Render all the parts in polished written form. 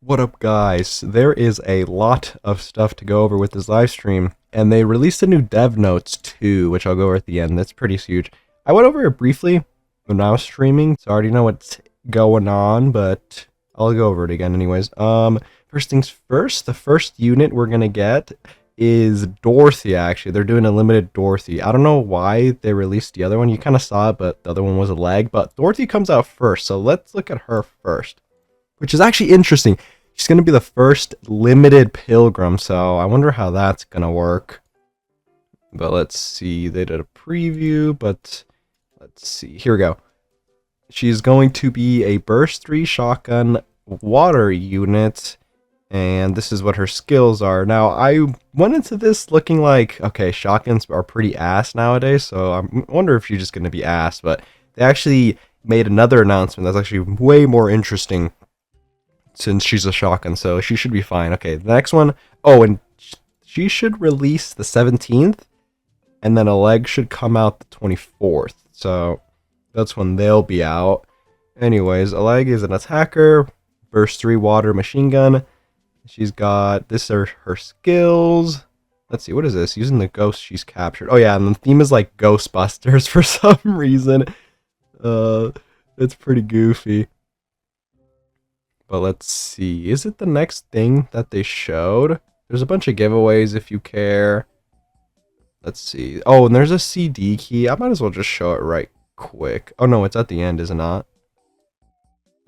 What up, guys? There is a lot of stuff to go over with this live stream, and they released a new dev notes too, which I'll go over at the end. That's pretty huge. I went over it briefly when I was streaming, so I already know what's going on, but I'll go over it again anyways. First things first, the first unit we're gonna get is Dorothy. Actually, they're doing a limited Dorothy. I don't know why they released the other one. You kind of saw it, but the other one was Elegg. But Dorothy comes out first, so let's look at her first, which is actually interesting. She's going to be the first limited pilgrim, so I wonder how that's going to work. But let's see. They did a preview, but let's see. Here we go. She's going to be a burst 3 shotgun water unit, and this is what her skills are. Now, I went into this looking like, okay, shotguns are pretty ass nowadays, so I wonder if she's just going to be ass, but they actually made another announcement that's actually way more interesting since she's a shotgun, so she should be fine. Okay, the next one. Oh, and she should release the 17th, and then Elegg should come out the 24th. So that's when they'll be out. Anyways, Elegg is an attacker, burst 3 water machine gun. She's got, this are her skills. Let's see, what is this? Using the ghost she's captured. Oh yeah, and the theme is like Ghostbusters for some reason. It's pretty goofy. But let's see. Is it the next thing that they showed? There's a bunch of giveaways if you care. Let's see. Oh, and there's a CD key. I might as well just show it right quick. Oh no, it's at the end, is it not?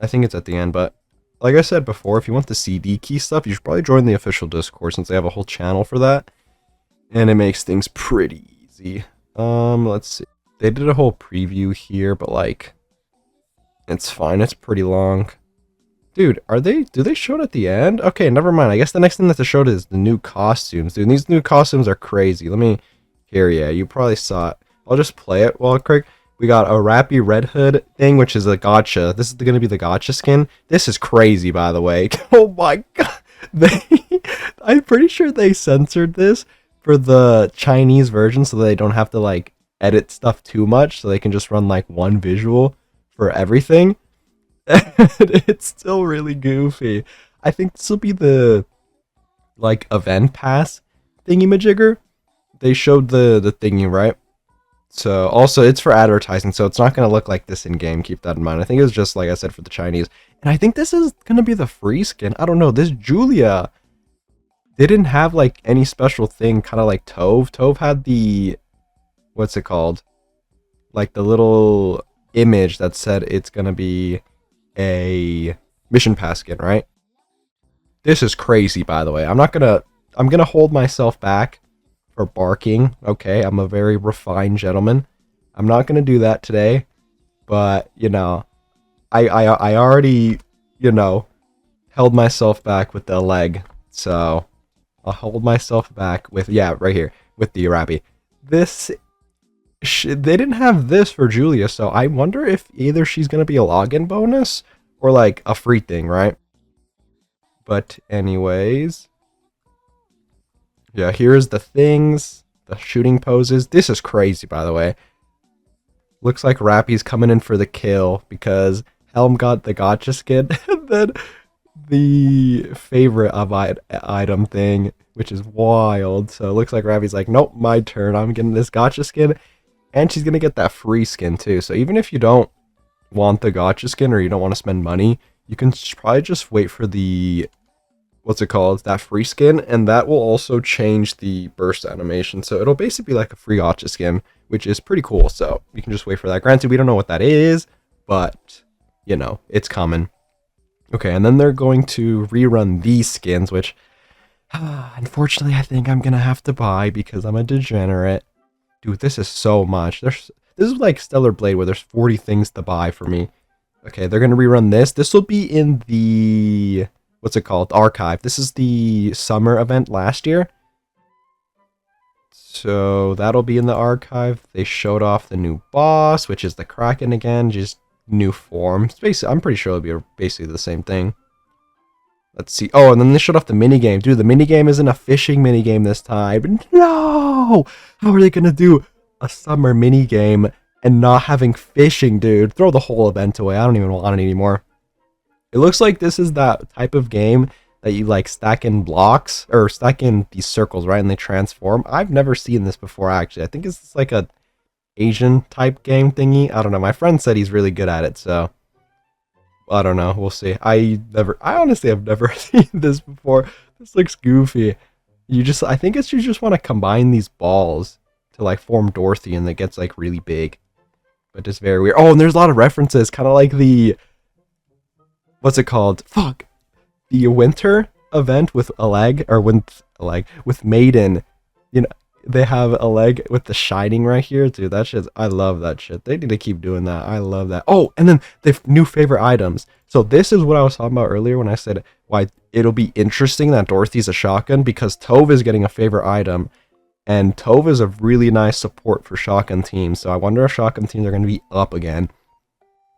I think it's at the end, but like I said before, if you want the CD key stuff, you should probably join the official Discord since they have a whole channel for that. And it makes things pretty easy. Let's see. They did a whole preview here, but like, it's fine. It's pretty long. Dude, do they show it at the end? Okay, never mind. I guess the next thing that they showed is the new costumes. Dude, these new costumes are crazy. Yeah, you probably saw it. I'll just play it while quick. We got a Rapi Red Hood thing, which is a gotcha. This is going to be the gotcha skin. This is crazy, by the way. Oh my god. I'm pretty sure they censored this for the Chinese version so they don't have to, like, edit stuff too much, so they can just run, like, one visual for everything. It's still really goofy. I think this will be the like event pass thingy-majigger. They showed the thingy, right? So also it's for advertising, so it's not gonna look like this in game. Keep that in mind. I think it was just like I said for the Chinese, and I think this is gonna be the free skin. I don't know. This Julia didn't have like any special thing, kind of like Tove. Tove had the, what's it called? Like the little image that said it's gonna be a mission pass skin, right? This is crazy, by the way. I'm gonna hold myself back for barking. Okay, I'm a very refined gentleman. I'm not gonna do that today, but you know, I already, you know, held myself back with the leg, so I'll hold myself back with, yeah, right here with the Rapi. They didn't have this for Julia, so I wonder if either she's gonna be a login bonus or like a free thing, right? But anyways, yeah, here's the things, the shooting poses. This is crazy, by the way. Looks like Rapi's coming in for the kill because Helm got the gotcha skin, and then the favorite of item thing, which is wild. So it looks like Rapi's like, nope, my turn. I'm getting this gotcha skin. And she's going to get that free skin too. So even if you don't want the gotcha skin or you don't want to spend money, you can probably just wait for the, what's it called, that free skin. And that will also change the burst animation. So it'll basically be like a free gotcha skin, which is pretty cool. So you can just wait for that. Granted, we don't know what that is, but you know, it's coming. Okay, and then they're going to rerun these skins, which unfortunately I think I'm going to have to buy because I'm a degenerate. Dude, this is so much. This is like Stellar Blade where there's 40 things to buy for me. Okay, they're going to rerun this. This will be in the, what's it called? Archive. This is the summer event last year. So that'll be in the archive. They showed off the new boss, which is the Kraken again, just new form. It's basically, I'm pretty sure it'll be basically the same thing. Let's see. Oh, and then they showed off the minigame. Dude, the minigame isn't a fishing minigame this time. No! How are they going to do a summer minigame and not having fishing, dude? Throw the whole event away. I don't even want it anymore. It looks like this is that type of game that you like stack in blocks or stack in these circles, right? And they transform. I've never seen this before, actually. I think it's like a Asian type game thingy. I don't know. My friend said he's really good at it, so I don't know. We'll see. I honestly have never seen this before. This looks goofy. I think it's you just want to combine these balls to like form Dorothy, and it gets like really big. But just very weird. Oh, and there's a lot of references, kind of like the, what's it called? Fuck. The winter event with Elegg, or with Maiden. You know, they have Elegg with the shining right here, dude. That shit, I love that shit. They need to keep doing that. I love that. Oh, and then the new favorite items. So this is what I was talking about earlier when I said why it'll be interesting that Dorothy's a shotgun, because Tove is getting a favorite item, and Tove is a really nice support for shotgun teams. So I wonder if shotgun teams are going to be up again.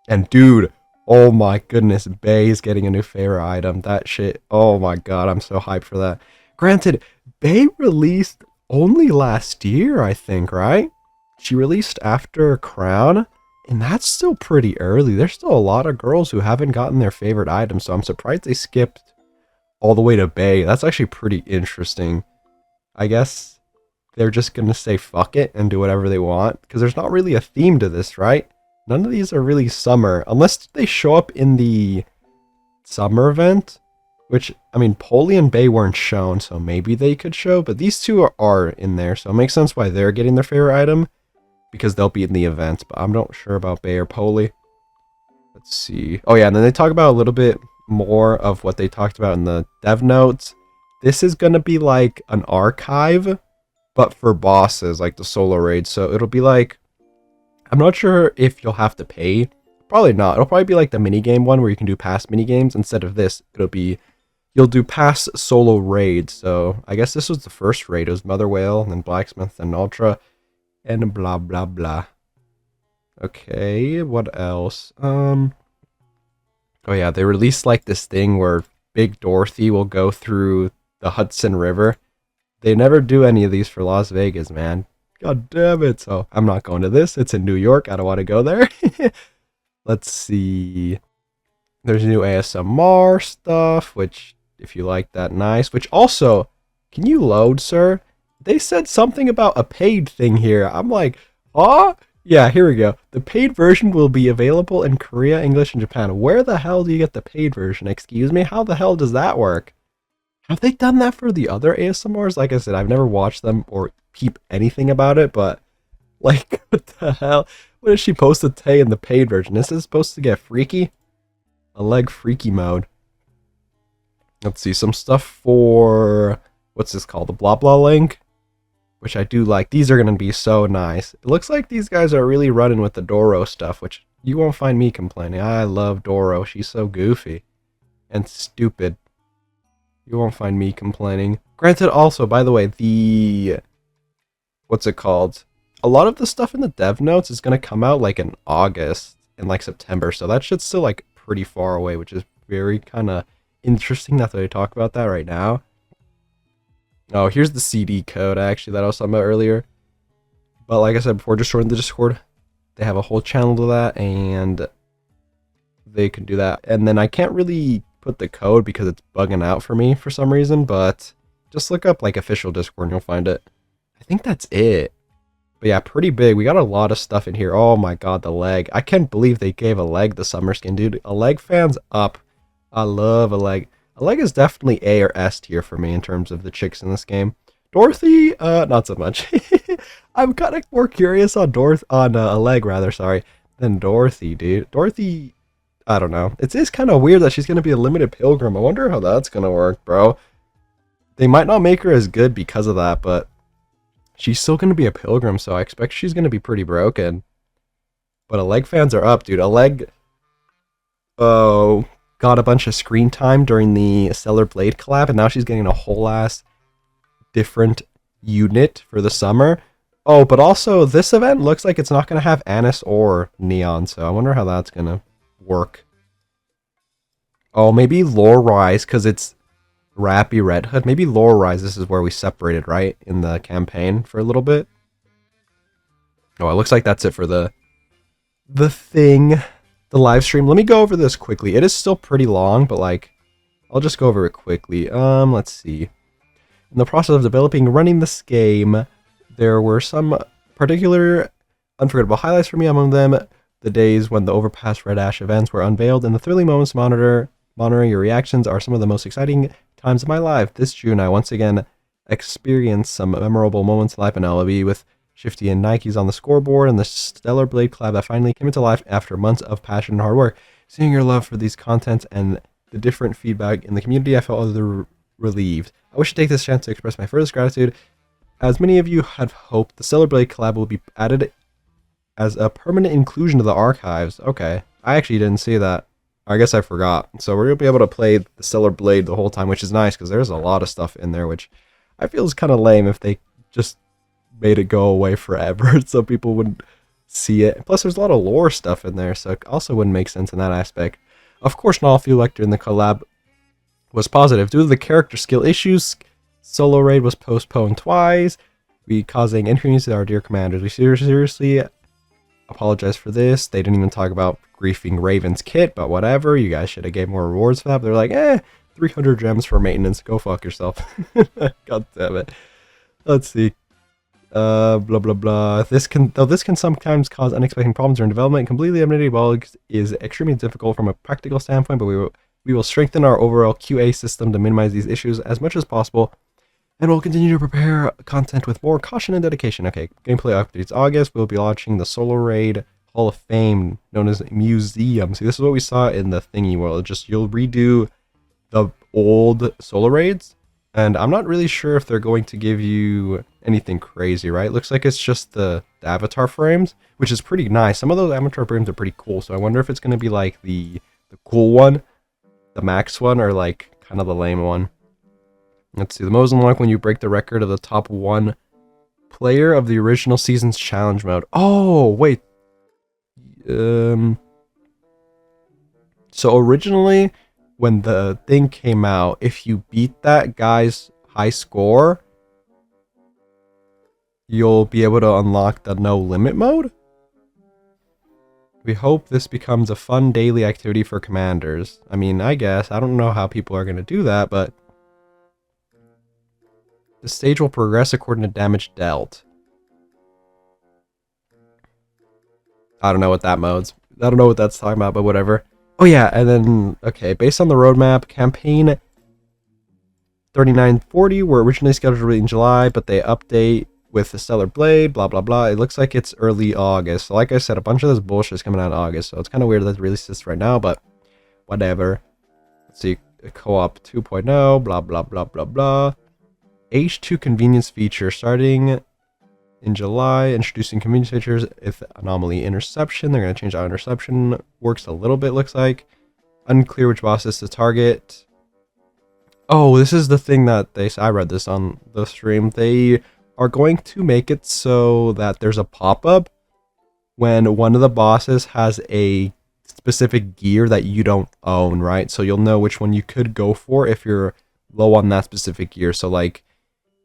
And dude, oh my goodness, Bay is getting a new favorite item. That shit, oh my god, I'm so hyped for that. Granted, Bay released only last year, I think, right? She released after Crown, and that's still pretty early. There's still a lot of girls who haven't gotten their favorite item, so I'm surprised they skipped all the way to Bay. That's actually pretty interesting. I guess they're just gonna say fuck it and do whatever they want, because there's not really a theme to this, right? None of these are really summer, unless they show up in the summer event, which, I mean, Polly and Bay weren't shown, so maybe they could show, but these two are in there, so it makes sense why they're getting their favorite item, because they'll be in the event, but I'm not sure about Bay or Polly. Let's see. Oh yeah, and then they talk about a little bit more of what they talked about in the dev notes. This is going to be like an archive, but for bosses, like the solo raids, so it'll be like, I'm not sure if you'll have to pay. Probably not. It'll probably be like the minigame one where you can do past minigames. Instead of this, it'll be, you'll do past solo raids. So I guess this was the first raid. It was Mother Whale, and then Blacksmith, and Ultra, and blah, blah, blah. Okay, what else? Oh yeah, they released like this thing where Big Dorothy will go through the Hudson River. They never do any of these for Las Vegas, man. God damn it. So I'm not going to this. It's in New York. I don't want to go there. Let's see. There's new ASMR stuff, which, if you like that, nice. Which also, can you load, sir? They said something about a paid thing here. I'm like, huh? Yeah, here we go. The paid version will be available in Korea, English, and Japan. Where the hell do you get the paid version? Excuse me? How the hell does that work? Have they done that for the other ASMRs? Like I said, I've never watched them or peep anything about it, but like, what the hell? What did she post today in the paid version? Is this supposed to get freaky? Elegg freaky mode. Let's see, some stuff for, what's this called? The blah blah link, which I do like. These are going to be so nice. It looks like these guys are really running with the Doro stuff, which you won't find me complaining. I love Doro. She's so goofy and stupid. You won't find me complaining. Granted, also, by the way, the, what's it called? A lot of the stuff in the dev notes is going to come out like in August and like September, so that shit's still like pretty far away, which is very kind of interesting that they talk about that right now. Oh, here's the CD code, actually, that I was talking about earlier. But like I said before, just join the Discord. They have a whole channel to that, and they can do that. And then I can't really put the code because it's bugging out for me for some reason, but just look up like official Discord and you'll find it. I think that's it. But yeah, pretty big. We got a lot of stuff in here. Oh my god, the leg. I can't believe they gave Elegg the summer skin, dude. Elegg fans up. I love Elegg. Elegg is definitely A or S tier for me in terms of the chicks in this game. Dorothy, not so much. I'm kind of more curious on Elegg rather, sorry, than Dorothy, dude. Dorothy, I don't know. It is kind of weird that she's going to be a limited pilgrim. I wonder how that's going to work, bro. They might not make her as good because of that, but she's still going to be a pilgrim, so I expect she's going to be pretty broken. But Elegg fans are up, dude. Elegg, got a bunch of screen time during the Stellar Blade collab, and now she's getting a whole ass different unit for the summer. Oh, but also this event looks like it's not going to have Anis or Neon, so I wonder how that's going to work. Oh, maybe Lore Rise, because it's Rapi Red Hood. Maybe Lore Rise, this is where we separated, right? In the campaign for a little bit. Oh, it looks like that's it for the thing. the live stream. Let me go over this quickly. It is still pretty long, but like, I'll just go over it quickly. Let's see. In the process of developing and running this game, there were some particular unforgettable highlights for me. Among them, the days when the Overpass Red Ash events were unveiled and the thrilling moments monitoring your reactions are some of the most exciting times of my life. This June, I once again experienced some memorable moments live in LOB with Shifty and Nikkes on the scoreboard and the Stellar Blade collab that finally came into life after months of passion and hard work. Seeing your love for these contents and the different feedback in the community, I felt relieved. I wish to take this chance to express my furthest gratitude. As many of you had hoped, the Stellar Blade collab will be added as a permanent inclusion to the archives. Okay, I actually didn't see that. I guess I forgot. So we're going to be able to play the Stellar Blade the whole time, which is nice because there's a lot of stuff in there, which I feel is kind of lame if they just made it go away forever so people wouldn't see it. Plus, there's a lot of lore stuff in there, so it also wouldn't make sense in that aspect. Of course, not all feedback during the collab was positive. Due to the character skill issues, Solo Raid was postponed twice, causing inconvenience to our dear commanders. We seriously apologize for this. They didn't even talk about griefing Raven's kit, but whatever. You guys should have gave more rewards for that. But they're like, 300 gems for maintenance. Go fuck yourself. God damn it. Let's see. Blah blah blah. This can sometimes cause unexpected problems during development. Completely eliminating bugs is extremely difficult from a practical standpoint, but we will strengthen our overall QA system to minimize these issues as much as possible, and we'll continue to prepare content with more caution and dedication. Okay, gameplay updates. August, we'll be launching the Solo Raid Hall of Fame, known as Museum. See, this is what we saw in the thingy world. Just you'll redo the old Solo Raids, and I'm not really sure if they're going to give you anything crazy, right? Looks like it's just the avatar frames, which is pretty nice. Some of those avatar frames are pretty cool, so I wonder if it's going to be like the cool one, the max one, or like kind of the lame one. Let's see. The most unlocked when you break the record of the top one player of the original season's challenge mode. Oh, wait. So originally, when the thing came out, if you beat that guy's high score, you'll be able to unlock the no limit mode. We hope this becomes a fun daily activity for commanders. I mean, I guess. I don't know how people are going to do that, but the stage will progress according to damage dealt. I don't know what that mode's. I don't know what that's talking about, but whatever. Oh yeah, and then, okay, based on the roadmap, campaign 3940 were originally scheduled to release in July, but they update with the Stellar Blade, blah blah blah. It looks like it's early August. So like I said, a bunch of this bullshit is coming out in August, so it's kind of weird that they released this right now, but whatever. Let's see, co-op 2.0, blah blah blah blah blah. H2 convenience feature starting in July, introducing convenience features with anomaly interception. They're going to change how interception works a little bit, looks like. Unclear which bosses to target. Oh, this is the thing that I read this on the stream. They are going to make it so that there's a pop-up when one of the bosses has a specific gear that you don't own, right? So you'll know which one you could go for if you're low on that specific gear. So like,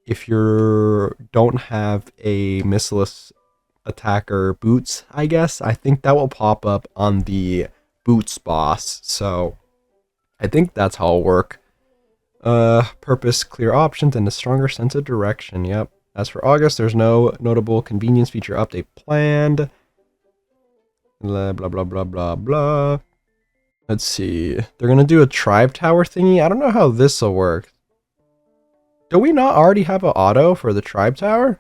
if you don't have a missileless attacker boots, I guess, I think that will pop up on the boots boss. So I think that's how it'll work. Purpose, clear options, and a stronger sense of direction. Yep. As for August, there's no notable convenience feature update planned. Blah, blah, blah, blah, blah, blah. Let's see. They're going to do a tribe tower thingy. I don't know how this will work. Do we not already have an auto for the tribe tower?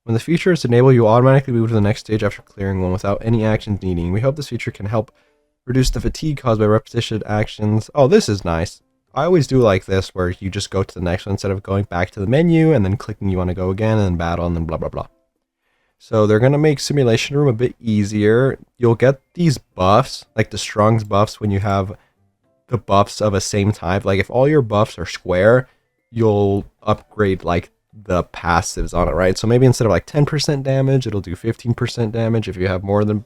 When the feature is enabled, you automatically move to the next stage after clearing one without any actions needing. We hope this feature can help reduce the fatigue caused by repetition actions. Oh, this is nice. I always do like this, where you just go to the next one instead of going back to the menu and then clicking you want to go again and then battle and then blah, blah, blah. So they're going to make Simulation Room a bit easier. You'll get these buffs, like the Strong's buffs, when you have the buffs of a same type. Like if all your buffs are square, you'll upgrade like the passives on it, right? So maybe instead of like 10% damage, it'll do 15% damage if you have more than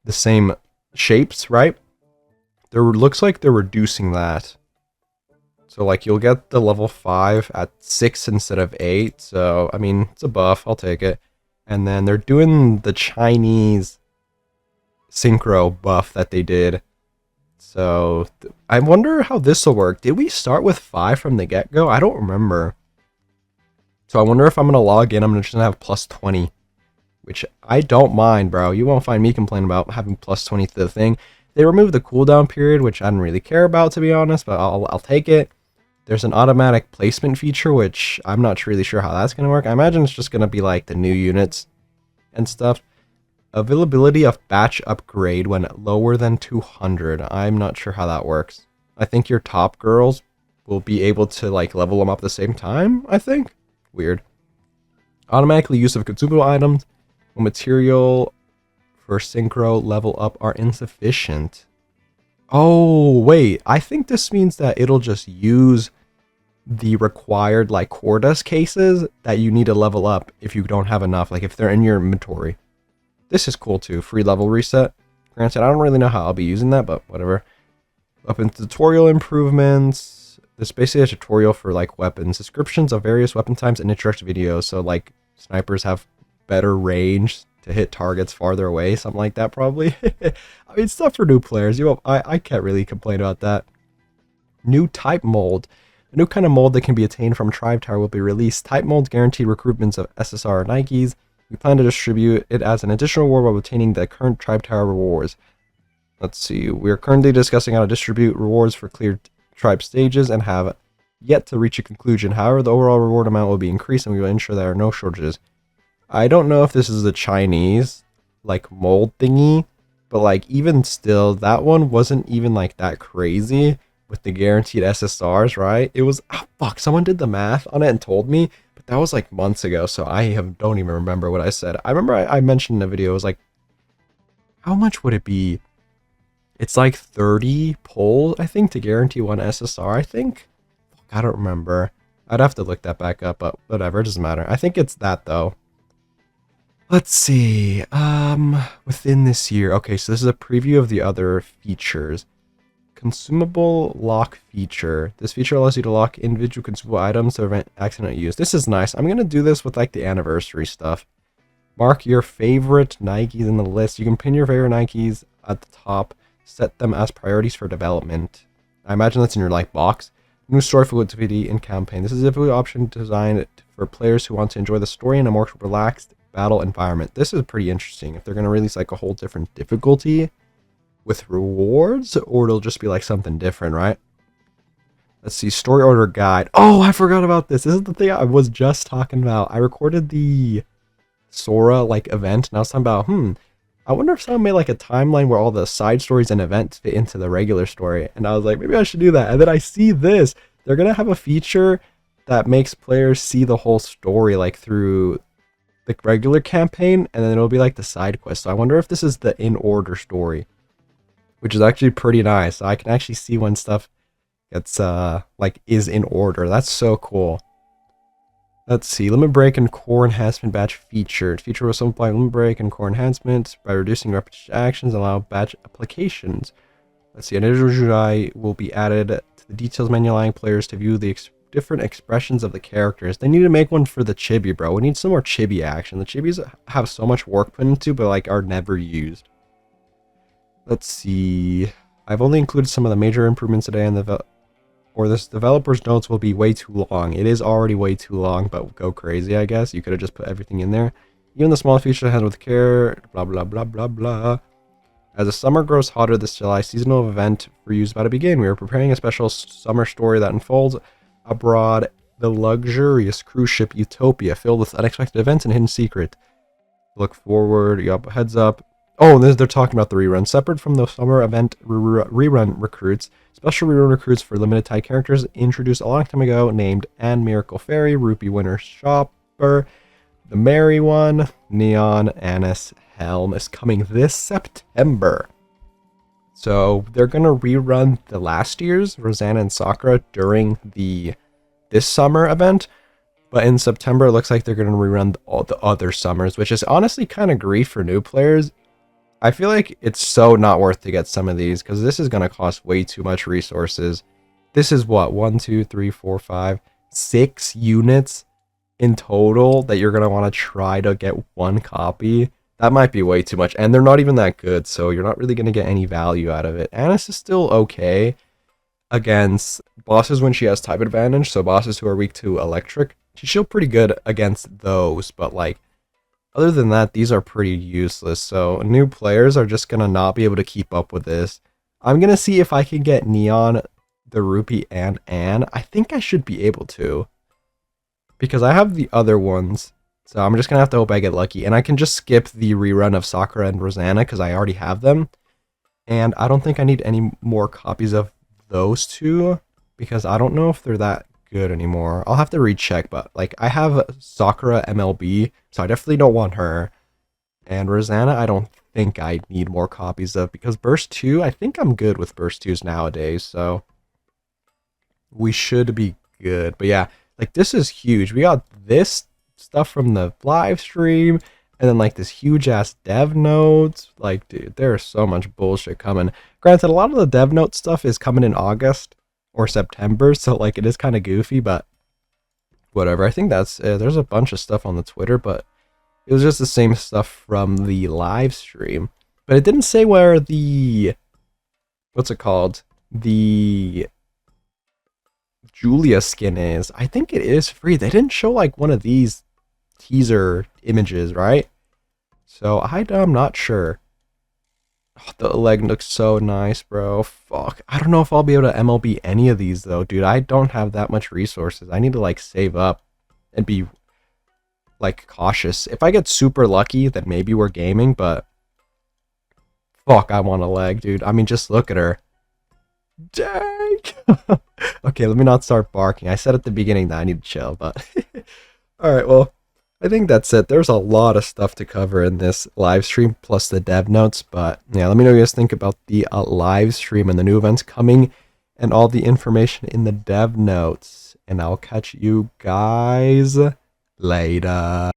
the same shapes, right? There looks like they're reducing that. So like you'll get the level 5 at 6 instead of 8. So I mean, it's a buff, I'll take it. And then they're doing the Chinese synchro buff that they did. So I wonder how this will work. Did we start with 5 from the get-go? I don't remember. So I wonder if I'm going to log in, I'm just going to have plus 20. Which I don't mind, bro. You won't find me complaining about having plus 20 to the thing. They removed the cooldown period, which I didn't really care about, to be honest, but I'll take it. There's an automatic placement feature, which I'm not really sure how that's going to work. I imagine it's just going to be like the new units and stuff. Availability of batch upgrade when lower than 200. I'm not sure how that works. I think your top girls will be able to like level them up at the same time, I think. Weird. Automatically use of consumable items when material for synchro level up are insufficient. Oh, wait. I think this means that it'll just use the required like Cordus cases that you need to level up if you don't have enough, like if they're in your inventory. This is cool too. Free level reset. Granted, I don't really know how I'll be using that, but whatever. Up in tutorial improvements. This is basically a tutorial for like weapons. Descriptions of various weapon types and introduction videos. So like snipers have better range to hit targets farther away, something like that probably. I mean, stuff for new players. I can't really complain about that. New type mold. A new kind of mold that can be attained from Tribe Tower will be released. Type molds guarantee recruitments of SSR Nikkes. We plan to distribute it as an additional reward while obtaining the current Tribe Tower rewards. Let's see. We are currently discussing how to distribute rewards for cleared tribe stages and have yet to reach a conclusion. However, the overall reward amount will be increased and we will ensure there are no shortages. I don't know if this is the Chinese like mold thingy, but like even still, that one wasn't even like that crazy with the guaranteed SSRs, right? It was, oh, fuck, someone did the math on it and told me, but that was like months ago, so don't even remember what I said. I remember I mentioned in the video, it was like, how much would it be? It's like 30 pulls, I think, to guarantee one SSR, I think. Fuck, I don't remember. I'd have to look that back up, but whatever, it doesn't matter. I think it's that, though. Let's see, within this year. Okay, so this is a preview of the other features. Consumable lock feature. This feature allows you to lock individual consumable items to prevent accidental use. This is nice. I'm going to do this with like the anniversary stuff. Mark your favorite Nikkes in the list. You can pin your favorite Nikkes at the top. Set them as priorities for development. I imagine that's in your like box. New story fluidity in campaign. This is a difficulty option designed for players who want to enjoy the story in a more relaxed battle environment. This is pretty interesting. If they're going to release like a whole different difficulty with rewards, or it'll just be like something different, right? Let's see, story order guide. Oh, I forgot about this. This is the thing I was just talking about. I recorded the Sora like event, and I was talking about, I wonder if someone made like a timeline where all the side stories and events fit into the regular story. And I was like, maybe I should do that. And then I see this. They're going to have a feature that makes players see the whole story like through the regular campaign, and then it'll be like the side quest. So I wonder if this is the in order story, which is actually pretty nice. So I can actually see when stuff gets like is in order. That's so cool. Let's see, limit break and core enhancement batch featured. Feature will simplify limit break and core enhancement by reducing repetition actions and allow batch applications. Let's see, an individual UI will be added to the details menu, allowing players to view the different expressions of the characters. They need to make one for the chibi, bro. We need some more chibi action. The chibis have so much work put into, but like are never used. Let's see. I've only included some of the major improvements today, and this developer's notes will be way too long. It is already way too long, but go crazy, I guess. You could have just put everything in there. Even the small features handled with care, blah, blah, blah, blah, blah. As the summer grows hotter, this July seasonal event for you is about to begin. We are preparing a special summer story that unfolds abroad the luxurious cruise ship Utopia, filled with unexpected events and hidden secret. Look forward, yup, heads up. Oh, they're talking about the rerun. Separate from the summer event rerun recruits, special rerun recruits for limited time characters introduced a long time ago named Anne Miracle Fairy, Rupee Winter Shopper, the Merry One, Neon Anise Helm is coming this September. So they're going to rerun the last year's Rosanna and Sakura during this summer event. But in September, it looks like they're going to rerun all the other summers, which is honestly kind of grief for new players. I feel like it's so not worth to get some of these because this is going to cost way too much resources. This is what, 1, 2, 3, 4, 5, 6 units in total that you're going to want to try to get one copy. That might be way too much, and they're not even that good, so you're not really going to get any value out of it. Annis is still okay against bosses when she has type advantage, so bosses who are weak to electric. She's still pretty good against those, but like, other than that, these are pretty useless, so new players are just going to not be able to keep up with this. I'm going to see if I can get Neon, the Rupee, and Anne. I think I should be able to, because I have the other ones. So I'm just going to have to hope I get lucky. And I can just skip the rerun of Sakura and Rosanna because I already have them. And I don't think I need any more copies of those two because I don't know if they're that good anymore. I'll have to recheck, but like I have Sakura MLB, so I definitely don't want her. And Rosanna, I don't think I need more copies of because Burst 2, I think I'm good with Burst 2s nowadays. So we should be good. But yeah, like this is huge. We got this stuff from the live stream, and then like this huge ass dev notes. Like, dude, there's so much bullshit coming. Granted, a lot of the dev note stuff is coming in August or September, so like it is kind of goofy, but whatever. I think that's there's a bunch of stuff on the Twitter, but it was just the same stuff from the live stream. But it didn't say where the what's it called? The Julia skin is. I think it is free. They didn't show like one of these teaser images, right? So I'm not sure. Oh, the leg looks so nice, bro. Fuck. I don't know if I'll be able to MLB any of these though, dude. I don't have that much resources. I need to like save up and be like cautious. If I get super lucky, then maybe we're gaming, but fuck, I want a leg, dude. I mean, just look at her. Dang. Okay, let me not start barking. I said at the beginning that I need to chill, but alright, well, I think that's it. There's a lot of stuff to cover in this live stream, plus the dev notes, but yeah, let me know what you guys think about the live stream and the new events coming, and all the information in the dev notes, and I'll catch you guys later.